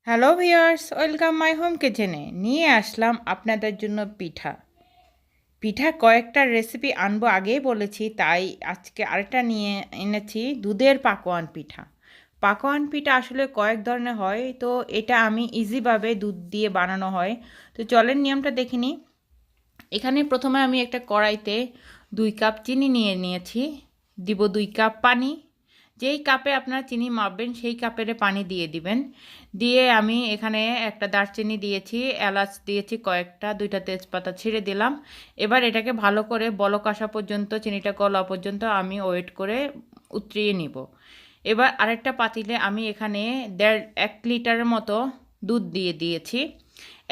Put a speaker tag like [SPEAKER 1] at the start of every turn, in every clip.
[SPEAKER 1] Hello viewers, welcome my home কিচেনে। নিয়ে আসলাম আপনাদের জন্য পিঠা। কয়েকটা রেসিপি আনবো আগেই বলেছি, তাই আজকে আরেকটা নিয়ে এনেছি দুধের পাকোয়ান পিঠা। পাকোয়ান পিঠা আসলে কয়েক ধরনের হয়, তো এটা আমি ইজিভাবে দুধ দিয়ে বানানো হয়। তো চলেন নিয়মটা দেখে নিই। এখানে প্রথমে আমি একটা কড়াইতে 2 কাপ চিনি নিয়ে নিয়েছি। দিব 2 কাপ পানি। যেই কাপে আপনারা চিনি মাপবেন সেই কাপের পানি দিয়ে দিবেন। দিয়ে আমি এখানে একটা দারচিনি দিয়েছি, এলাচ দিয়েছি কয়েকটা, 2টা তেজপাতা ছিঁড়ে দিলাম। এবার এটাকে ভালো করে বলক আসা পর্যন্ত, চিনিটা গলা পর্যন্ত আমি ওয়েট করে উতরিয়ে নিব। এবার আরেকটা পাতিলে আমি এখানে 1 লিটারের মতো দুধ দিয়ে দিয়েছি।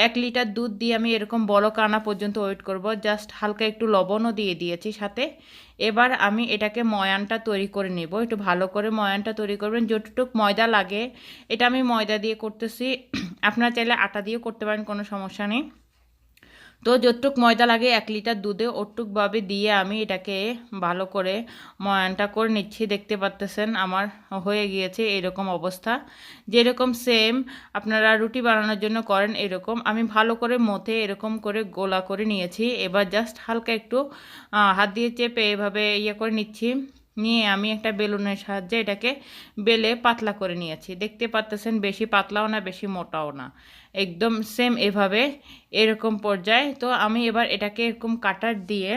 [SPEAKER 1] 1 লিটার দুধ দিয়ে আমি এরকম বলক আনা পর্যন্ত ওয়েট করব। জাস্ট হালকা একটু লবণও দিয়ে দিয়েছি সাথে। এবার আমি এটাকে ময়ানটা তৈরি করে নেব। একটু ভালো করে ময়ানটা তৈরি করবেন, যতটুক ময়দা লাগে। এটা আমি ময়দা দিয়ে করতেছি, আপনারা চাইলে আটা দিয়েও করতে পারেন, কোনো সমস্যা নেই। তো যতটুক ময়দা লাগে 1 লিটার দুধে ওটুকভাবে দিয়ে আমি এটাকে ভালো করে ময়ানটা করে নিচ্ছি। দেখতে পাচ্তেছেন আমার হয়ে গিয়েছে এরকম অবস্থা। যেরকম সেম আপনারা রুটি বানানোর জন্য করেন এরকম আমি ভালো করে মথে এরকম করে গোলা করে নিয়েছি। এবার জাস্ট হালকা একটু হাত দিয়ে চেপে এভাবে করে নিচ্ছি। নিয়ে আমি একটা বেলুনের সাহায্যে এটাকে বেলে পাতলা করে নিয়েছি। দেখতে পাচ্তেছেন বেশি পাতলাও না বেশি মোটাও না, একদম সেম এভাবে এরকম পর্যায়ে। তো আমি এবার এটাকে এরকম কাটার দিয়ে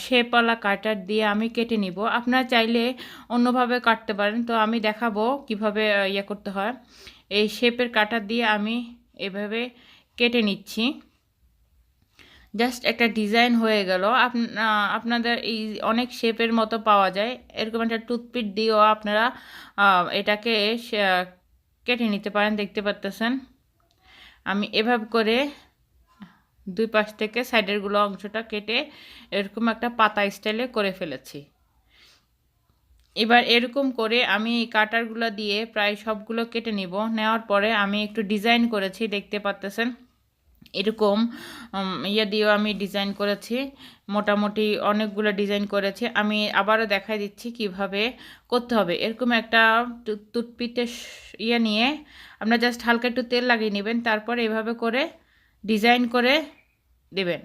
[SPEAKER 1] শেপওয়ালা কাটার দিয়ে আমি কেটে নিব। আপনারা চাইলে অন্যভাবে কাটতে পারেন, তো আমি দেখাবো কিভাবে করতে হয়। এই শেপের কাটার দিয়ে আমি এভাবে কেটে নিচ্ছি। জাস্ট একটা ডিজাইন হয়ে গেল। আপনাদের এই অনেক শেপের মতো পাওয়া যায়, এরকম একটা টুথপিক দিয়েও আপনারা এটাকে কেটে নিতে পারেন। দেখতে পাচ্তেছেন আমি এভাবে করে 2 পাশ থেকে সাইডেরগুলো অংশটা কেটে এরকম একটা পাতা স্টাইলে করে ফেলেছি। এবার এরকম করে আমি এই কাটারগুলো দিয়ে প্রায় সবগুলো কেটে নিব। নেওয়ার পরে আমি একটু ডিজাইন করেছি, দেখতে পাচ্তেছেন এরকম দিয়েও আমি ডিজাইন করেছি। মোটামুটি অনেকগুলো ডিজাইন করেছি। আমি আবারও দেখাই দিচ্ছি কিভাবে করতে হবে। এরকম একটা টুথপিকে নিয়ে আপনারা জাস্ট হালকা একটু তেল লাগিয়ে নেবেন, তারপর এভাবে করে ডিজাইন করে দেবেন।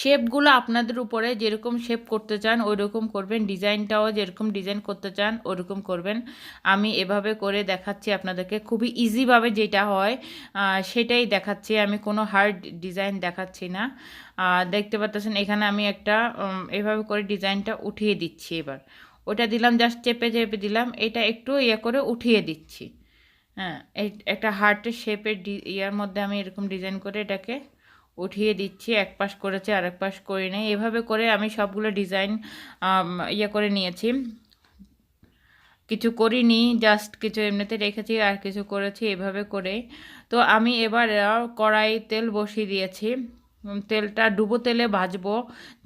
[SPEAKER 1] শেপগুলো আপনাদের উপরে, যেরকম শেপ করতে চান ওই রকম করবেন, ডিজাইনটাও যেরকম ডিজাইন করতে চান ওই রকম করবেন। আমি এভাবে করে দেখাচ্ছি আপনাদেরকে, খুবই ইজিভাবে যেটা হয় সেটাই দেখাচ্ছি, আমি কোনো হার্ড ডিজাইন দেখাচ্ছি না। দেখতে পাচ্ছেন এখানে আমি একটা এভাবে করে ডিজাইনটা উঠিয়ে দিচ্ছি। এবার ওটা দিলাম, জাস্ট চেপে চেপে দিলাম, এটা একটু করে উঠিয়ে দিচ্ছি। হ্যাঁ, এই একটা হার্টের শেপের মধ্যে আমি এরকম ডিজাইন করে এটাকে উঠিয়ে দিচ্ছি। এক পাশ করেছি আর এক পাশ করি নাই, এভাবে করে আমি সবগুলো ডিজাইন করে নিয়েছি। কিছু করিনি, জাস্ট কিছু এমনিতে রেখেছি আর কিছু করেছি এভাবে করে। তো আমি এবার কড়াই তেল বসিয়ে দিয়েছি। তেলটা ডুবো তেলে ভাজবো।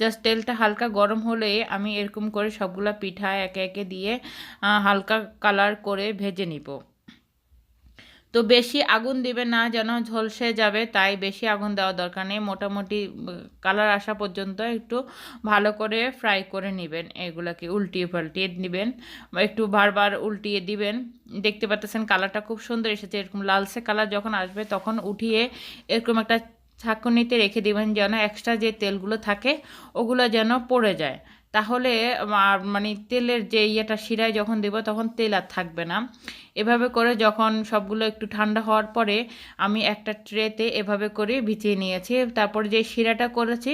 [SPEAKER 1] জাস্ট তেলটা হালকা গরম হলে আমি এরকম করে সবগুলা পিঠা একে একে দিয়ে হালকা কালার করে ভেজে নিব। তো বেশি আগুন দিবে না, যেন ঝলসে যাবে, তাই বেশি আগুন দেওয়া দরকার নেই। মোটামুটি কালার আসা পর্যন্ত একটু ভালো করে ফ্রাই করে নেবেন। এগুলোকে উল্টিয়ে পাল্টিয়ে নেবেন, একটু বারবার উল্টিয়ে দিবেন। দেখতে পাচ্ছেন কালারটা খুব সুন্দর এসেছে। এরকম লালচে কালার যখন আসবে তখন উঠিয়ে এরকম একটা ছাঁকুনিতে রেখে দিবেন, যেন এক্সট্রা যে তেলগুলো থাকে ওগুলো যেন পড়ে যায়। তাহলে মানে তেলের যে শিরায় যখন দেব তখন তেল আর থাকবে না। এভাবে করে যখন সবগুলো একটু ঠান্ডা হওয়ার পরে আমি একটা ট্রেতে এভাবে করে ভিজিয়ে নিয়েছি। তারপর যে শিরাটা করেছি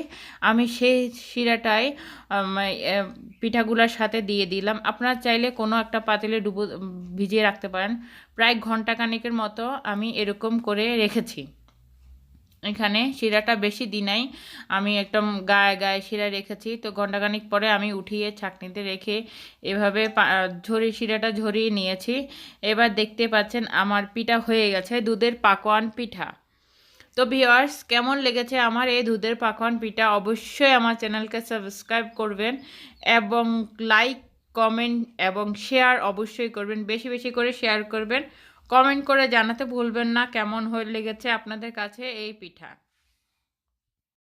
[SPEAKER 1] আমি সেই শিরাটাই পিঠাগুলোর সাথে দিয়ে দিলাম। আপনারা চাইলে কোনো একটা পাতিলে ভিজিয়ে রাখতে পারেন। প্রায় ঘন্টাখানেকের মতো আমি এরকম করে রেখেছি। এখানে শিরাটা বেশি দিই নাই, আমি একদম গায়ে গায়ে শিরা রেখেছি। তো ঘন্টাখানিক পরে আমি উঠিয়ে ছাঁকনিতে রেখে এভাবে শিরাটা ঝরিয়ে নিয়েছি। এবার দেখতে পাচ্ছেন আমার পিঠা হয়ে গেছে, দুধের পাকোয়ান পিঠা। তো ভিউয়ার্স, কেমন লেগেছে আমার এই দুধের পাকোয়ান পিঠা? অবশ্যই আমার চ্যানেলকে সাবস্ক্রাইব করবেন এবং লাইক, কমেন্ট এবং শেয়ার অবশ্যই করবেন। বেশি বেশি করে শেয়ার করবেন। কমেন্ট করে জানাতে ভুলবেন না কেমন হয়ে লেগেছে আপনাদের কাছে এই পিঠা।